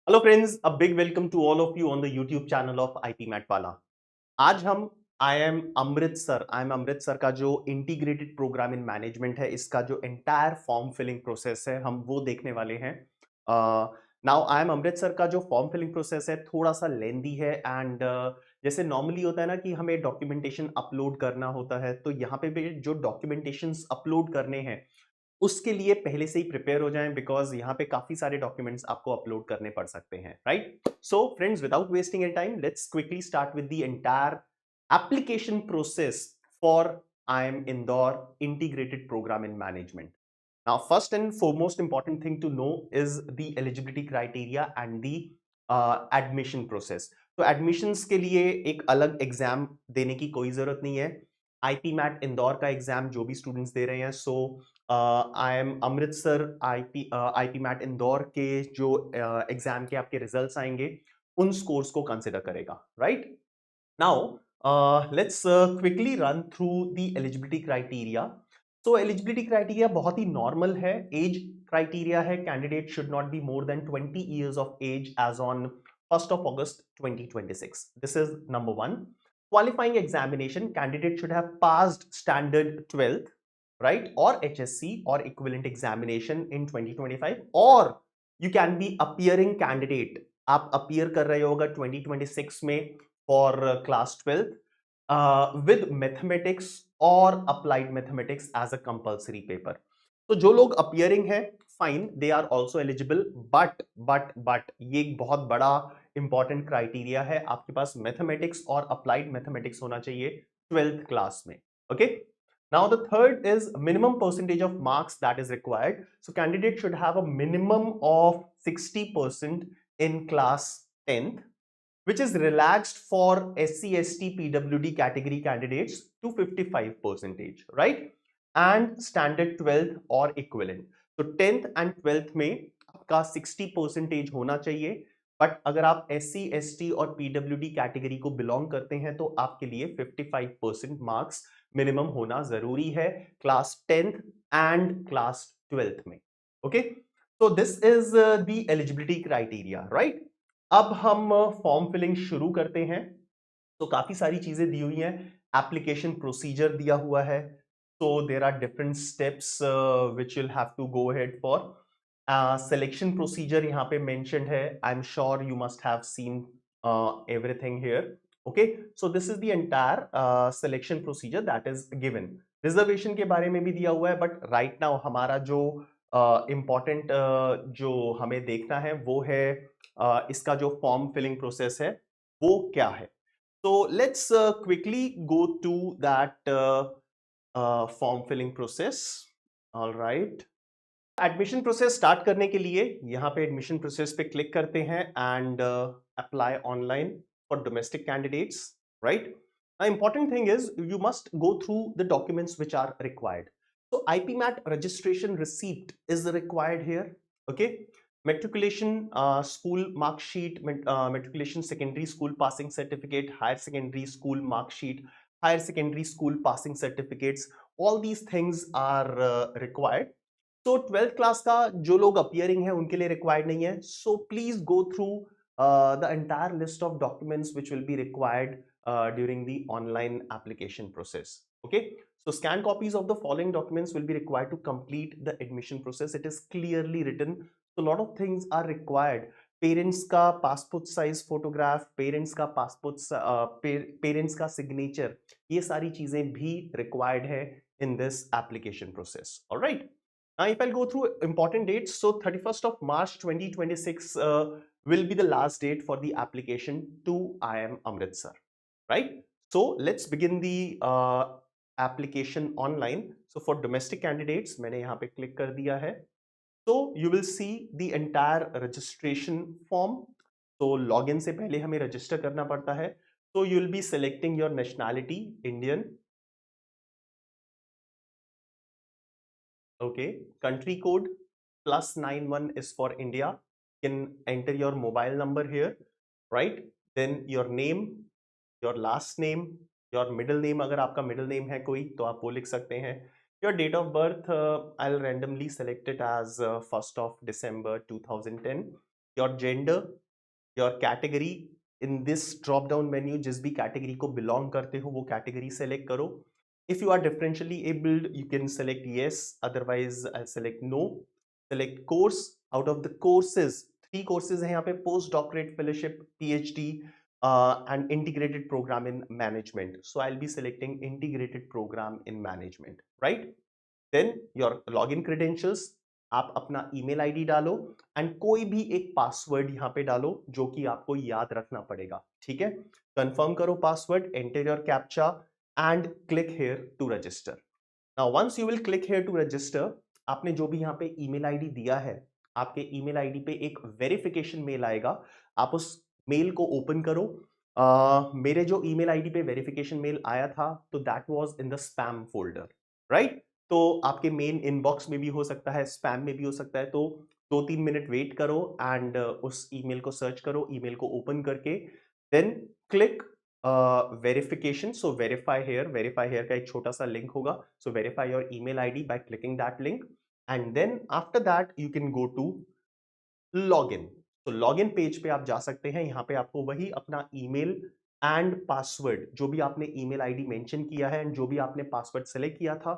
Hello friends, a big welcome to all of you on the YouTube channel of IP MAT वाला। आज हम आई am Amritsar का जो integrated programme in management है, इसका जो एंटायर फॉर्म फिलिंग प्रोसेस है, हम वो देखने वाले हैं। नाउ आई एम अमृतसर का जो फॉर्म फिलिंग प्रोसेस है थोड़ा सा लेंदी है एंड जैसे नॉर्मली होता है ना कि हमें डॉक्यूमेंटेशन अपलोड करना होता है, तो यहाँ पे भी जो डॉक्यूमेंटेशंस अपलोड करने हैं उसके लिए पहले से ही प्रिपेयर हो जाएं, बिकॉज यहाँ पे काफी सारे डॉक्यूमेंट्स आपको अपलोड करने पड़ सकते हैं, right? So friends, without wasting any time, let's quickly start with the entire application process for I M Indore integrated programme in management. Now, first and foremost important thing to know is the eligibility criteria and the admission process. तो admissions के लिए एक अलग exam देने की कोई जरूरत नहीं है। आईपी मैट इंदौर का एग्जाम जो भी स्टूडेंट्स दे रहे हैं, so I am Amritsar IP MAT Indore के जो एग्जाम के आपके रिजल्ट्स आएंगे उन स्कोर्स को कंसिडर करेगा, right? Now let's quickly run through the eligibility criteria. तो एलिजिबिलिटी क्राइटेरिया बहुत ही नॉर्मल है। एज क्राइटेरिया है candidate should not be more than 20 years of age as on 1st of August 2026. This is number one. Qualifying examination, candidate should have passed standard 12th, right, or HSC or equivalent examination in 2025, or you can be appearing candidate, आप appear कर रहे होगा 2026 में for class 12th with mathematics or applied mathematics as a compulsory paper. तो जो लोग appearing है, fine, they are also eligible, but ये एक बहुत बड़ा important criteria है, आपके पास mathematics और applied mathematics होना चाहिए 12th class में, okay? Now the third is minimum percentage of marks that is required. So candidate should have a minimum of 60% in class 10th, which is relaxed for SC, ST, PWD category candidates to 55 percentage, right? And standard 12th or equivalent. तो 10th and 12th में आपका 60 percentage होना चाहिए, but अगर आप SC, ST और PWD category को belong करते हैं तो आपके लिए 55% मार्क्स मिनिमम होना जरूरी है class 10th and class 12th में, ओके? तो this is the eligibility criteria, right? अब हम फॉर्म फिलिंग शुरू करते हैं। तो काफी सारी चीजें दी हुई हैं, एप्लीकेशन प्रोसीजर दिया हुआ है, so there are different steps which you'll have to go ahead for. Selection procedure यहाँ पे mentioned है, I'm sure you must have seen everything here. Okay, so this is the entire selection procedure that is given. Reservation के बारे में भी दिया हुआ है, but right now हमारा जो important जो हमें देखना है वो है इसका जो फॉर्म फिलिंग प्रोसेस है वो क्या है। So let's quickly go to that form filling process. All right, admission process start करने के लिए यहाँ पे एडमिशन प्रोसेस पे क्लिक करते हैं and apply online for domestic candidates, right? Important thing is you must go through the documents which are required. So IPMAT registration receipt is required here. Okay, matriculation school mark sheet, matriculation secondary school passing certificate, higher secondary school mark sheet, higher secondary school passing certificates, all these things are required. तो 12th class का जो लोग appearing है उनके लिए required नहीं है, so please go through the entire list of documents which will be required during the online application process. Okay, so scan copies of the following documents will be required to complete the admission process. It is clearly written, so a lot of things are required. Parents का passport size photograph, parents का parents का signature, ये सारी चीजें भी required है in this application process. All right, now if I'll go through important dates, so 31st of March 2026 will be the last date for the application to IIM Amritsar, right? So let's begin the application online. So for domestic candidates मैंने यहाँ पे click कर दिया है, so you will see the entire registration form. तो login से पहले हमें register करना पड़ता है, so you will be selecting your nationality Indian, okay, country code +91 is for India. You can enter your mobile number here, right? Then your name, your last name, your middle name, अगर आपका middle name है कोई तो आप वो लिख सकते हैं। Your date of birth, I'll randomly select it as 1st of December 2010. Your gender, your category. In this drop down menu जिस भी कैटेगरी को बिलोंग करते हो वो कैटेगरी सेलेक्ट करो। If you are differentially abled you can select yes, otherwise I'll select no. Select course. Out of the courses, 3 courses हैं यहाँ पे, post doctorate fellowship, PhD and integrated program in management. So I'll be selecting integrated program in management, right? Then your login credentials, आप अपना email ID डालो and कोई भी एक password यहाँ पे डालो जो कि आपको याद रखना पड़ेगा, ठीक है? कंफर्म करो password, enter your captcha and click here to register. Now once you will click here to register, आपने जो भी यहाँ पे ईमेल आईडी दिया है, आपके ईमेल आईडी पे एक वेरिफिकेशन मेल आएगा, आप उस मेल को ओपन करो। मेरे जो ईमेल आईडी पे वेरिफिकेशन मेल आया था तो that was in the spam folder, right? तो आपके मेन इनबॉक्स में भी हो सकता है, स्पैम में भी हो सकता है, तो 2-3 मिनट वेट करो एंड उस ईमेल को सर्च करो, ईमेल को ओपन करके then click verification. So verify here का एक छोटा सा लिंक होगा, so verify your email ID by clicking that link and then after that you can go to login. तो लॉगिन पेज पे आप जा सकते हैं, यहाँ पे आपको वही अपना ईमेल एंड पासवर्ड, जो भी आपने ईमेल आईडी मेंशन किया है एंड जो भी आपने पासवर्ड सेलेक्ट किया था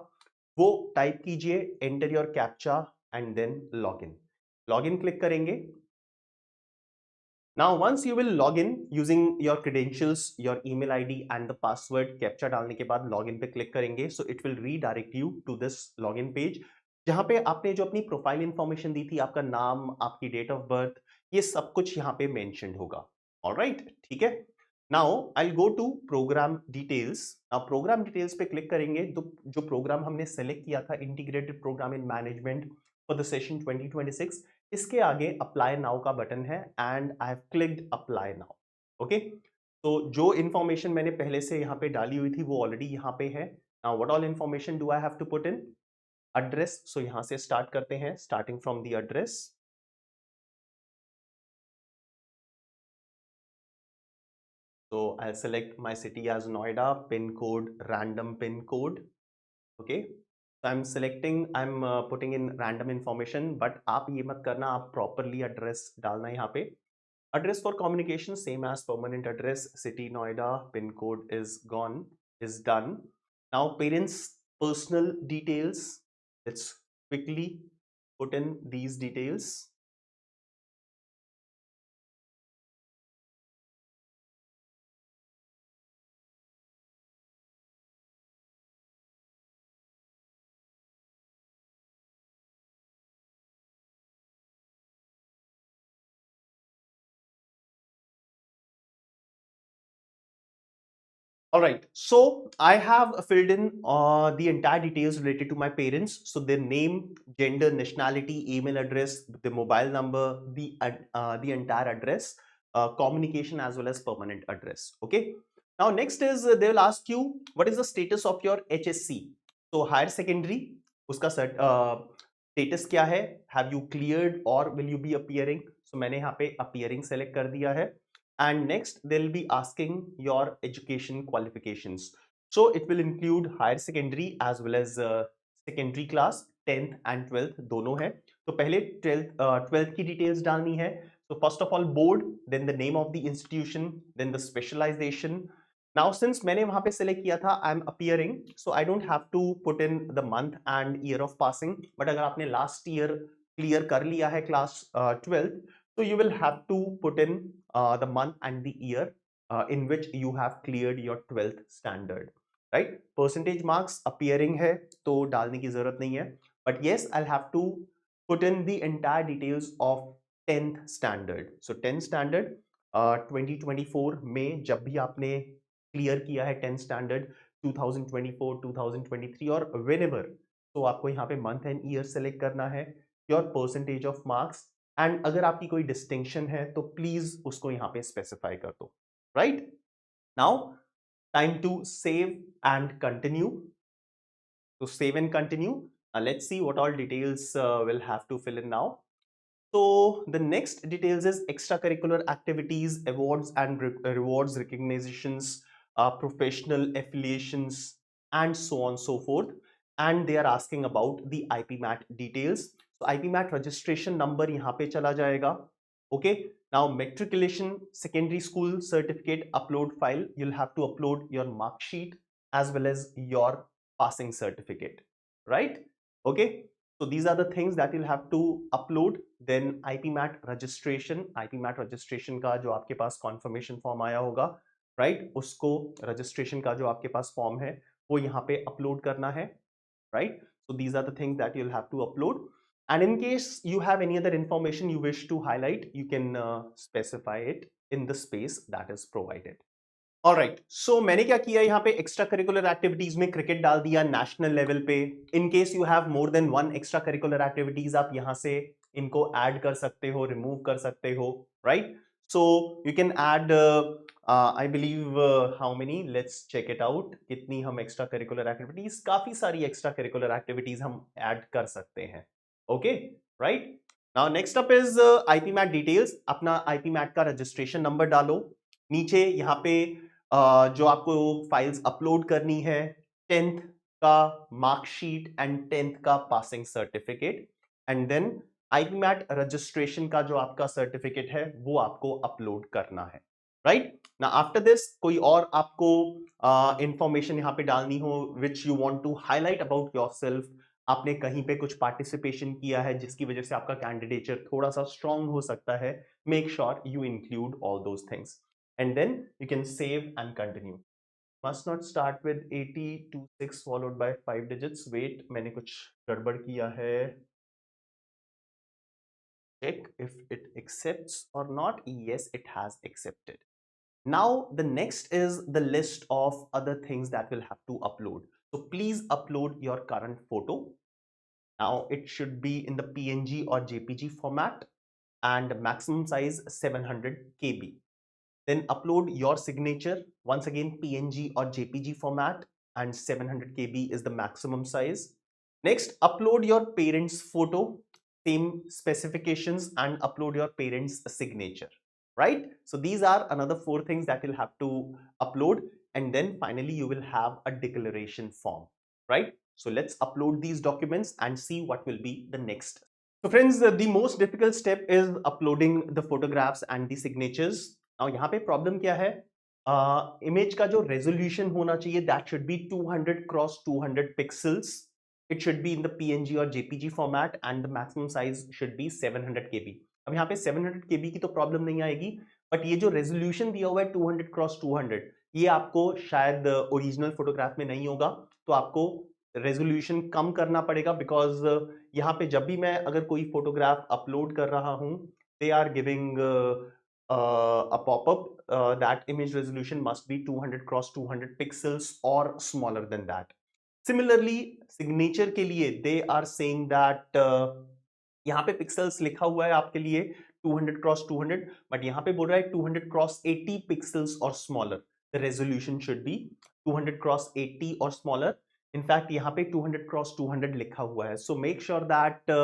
वो टाइप कीजिए, enter your captcha and then login. Login click करेंगे। Now once you will log in using your credentials, your email ID and the password, captcha डालने के बाद login पे क्लिक करेंगे, so it will redirect you to this login page जहां पे आपने जो अपनी प्रोफाइल इंफॉर्मेशन दी थी, आपका नाम, आपकी डेट ऑफ बर्थ, ये सब कुछ यहाँ पे मेंशन्ड होगा। ऑलराइट, ठीक है। Now I go to programme details. अब प्रोग्राम डिटेल्स पे क्लिक करेंगे तो जो प्रोग्राम हमने सेलेक्ट किया था, integrated programme in management for the session 2026, इसके आगे अप्लाई नाउ का बटन है and I have clicked apply now. Okay, तो जो इंफॉर्मेशन मैंने पहले से यहाँ पे डाली हुई थी वो ऑलरेडी यहाँ पे है। Now what all information do I have to put in? Address, so यहां से स्टार्ट करते हैं, starting from the address. So I'll select my city as Noida, pin code random pin code. Okay, so I'm putting in random information, but आप ये मत करना, आप properly address डालना है यहाँ पे। Address for communication same as permanent address, city Noida, pin code is gone, is done. Now parents personal details, let's quickly put in these details. All right, so I have filled in the entire details related to my parents. So their name, gender, nationality, email address, the mobile number, the entire address, communication as well as permanent address. Okay. Now next is they will ask you what is the status of your HSC. So higher secondary, उसका status क्या है? Have you cleared or will you be appearing? So मैंने यहाँ पे appearing select कर दिया है. And next they'll be asking your education qualifications, so it will include higher secondary as well as secondary class, 10th and 12th दोनों है। तो पहले 12th की details डालनी है। So first of all board, then the name of the institution, then the specialization. Now since मैंने वहां पे select किया था I am appearing, so I don't have to put in the month and year of passing, but अगर आपने last year clear कर लिया है class 12th, so you will have to put in the month and the year in which you have cleared your 12th standard, right? Percentage marks appearing है तो डालने की जरूरत नहीं है, but yes I'll have to put in the entire details of 10th standard. So 10th standard 2024 में जब भी आपने क्लियर किया है 10th standard, 2024 2023 और whenever, तो आपको यहाँ पे मंथ एंड ईयर सेलेक्ट करना है, your percentage of marks, and अगर आपकी कोई डिस्टिंक्शन है तो प्लीज उसको यहाँ पे स्पेसिफाई कर दो, right? Now time to save and continue. तो save and continue, let's see what all details will have to fill in now. So the next details is extracurricular activities, awards and rewards, recognitions, professional affiliations, and so on so forth. And they are asking about the IP MAT details. So IP MAT registration number यहाँ पे चला जाएगा। Okay, now matriculation secondary school certificate upload file, you'll have to upload your mark sheet as well as your passing certificate, right? Okay, so these are the things that you'll have to upload. Then ip mat registration का जो आपके पास confirmation form आया होगा, right, उसको registration का जो आपके पास form है वो यहाँ पे upload करना है, right? So these are the things that you'll have to upload. And in case you have any other information you wish to highlight, you can specify it in the space that is provided. Alright, so मैंने क्या किया यहाँ पे extra curricular activities में cricket डाल दिया national level पे. In case you have more than one extra curricular activities, आप यहाँ से इनको ऐड कर सकते हो, रिमूव कर सकते हो, right? So you can add I believe how many, let's check it out, कितनी हम एक्स्ट्रा करिकुलर एक्टिविटीज, काफी सारी एक्स्ट्रा करिकुलर एक्टिविटीज हम ऐड कर सकते हैं. Okay, right? Now next up is IP MAT details. अपना आईपी मैट का रजिस्ट्रेशन नंबर डालो. नीचे यहाँ पे जो आपको फाइल्स अपलोड करनी है, 10th का मार्कशीट एंड 10th का passing certificate, and then IPMAT registration का जो आपका सर्टिफिकेट है वो आपको अपलोड करना है, राइट? ना आफ्टर दिस कोई और आपको इंफॉर्मेशन यहाँ पे डालनी हो which you want to highlight about yourself, आपने कहीं पे कुछ पार्टिसिपेशन किया है जिसकी वजह से आपका कैंडिडेचर थोड़ा सा स्ट्रांग हो सकता है, make sure you include all those things. And then you can save and continue. Must not start with 8026 followed by 5 digits. Wait, मैंने कुछ गड़बड़ किया है. Check if it accepts or not. Yes, it has accepted. Now the next is the list of other things that will have to upload. So please upload your current photo. Now it should be in the PNG or JPG format and maximum size 700 KB. Then upload your signature, once again PNG or JPG format, and 700 KB is the maximum size. Next, upload your parents' photo, same specifications, and upload your parents' signature, right? So these are another 4 things that you'll have to upload, and then finally you will have a declaration form, right? So let's upload these documents and see what will be the next. So friends, the most difficult step is uploading the photographs and the signatures. और यहाँ पे problem क्या है, image का जो resolution होना चाहिए that should be 200 cross 200 pixels. It should be in the PNG और JPG format and the maximum size should be 700 KB. अब यहाँ पे 700 केबी की तो प्रॉब्लम नहीं आएगी, बट ये जो रेजोल्यूशन दिया हुआ है 200 क्रॉस 200, ये आपको शायद ओरिजिनल फोटोग्राफ में नहीं होगा, तो आपको रेजोल्यूशन कम करना पड़ेगा. बिकॉज यहाँ पे जब भी मैं अगर कोई फोटोग्राफ अपलोड कर रहा हूँ, they are giving a pop-up that image resolution must be 200 cross 200 pixels or smaller than that. Similarly, signature के लिए they are saying that यहाँ पे pixels लिखा हुआ है आपके लिए 200 cross 200, but यहाँ पे बोल रहा है 200 cross 80 pixels or smaller. The resolution should be 200 cross 80 or smaller. In fact, यहाँ पे 200 cross 200 लिखा हुआ है. So make sure that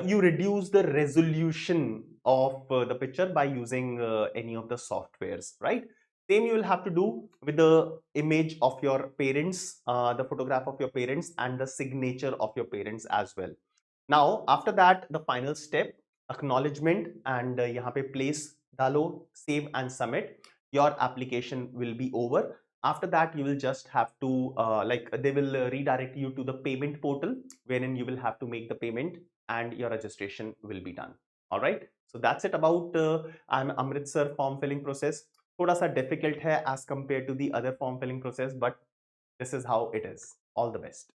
you reduce the resolution of the picture by using any of the softwares, right? Same you will have to do with the image of your parents, the photograph of your parents and the signature of your parents as well. Now after that, the final step, acknowledgement, and यहाँ पे place डालो, save and submit. Your application will be over. After that, you will just have to they will redirect you to the payment portal wherein you will have to make the payment and your registration will be done. All right, so that's it about I'm Amritsar form filling process. थोड़ा सा difficult है as compared to the other form filling process, but this is how it is. All the best.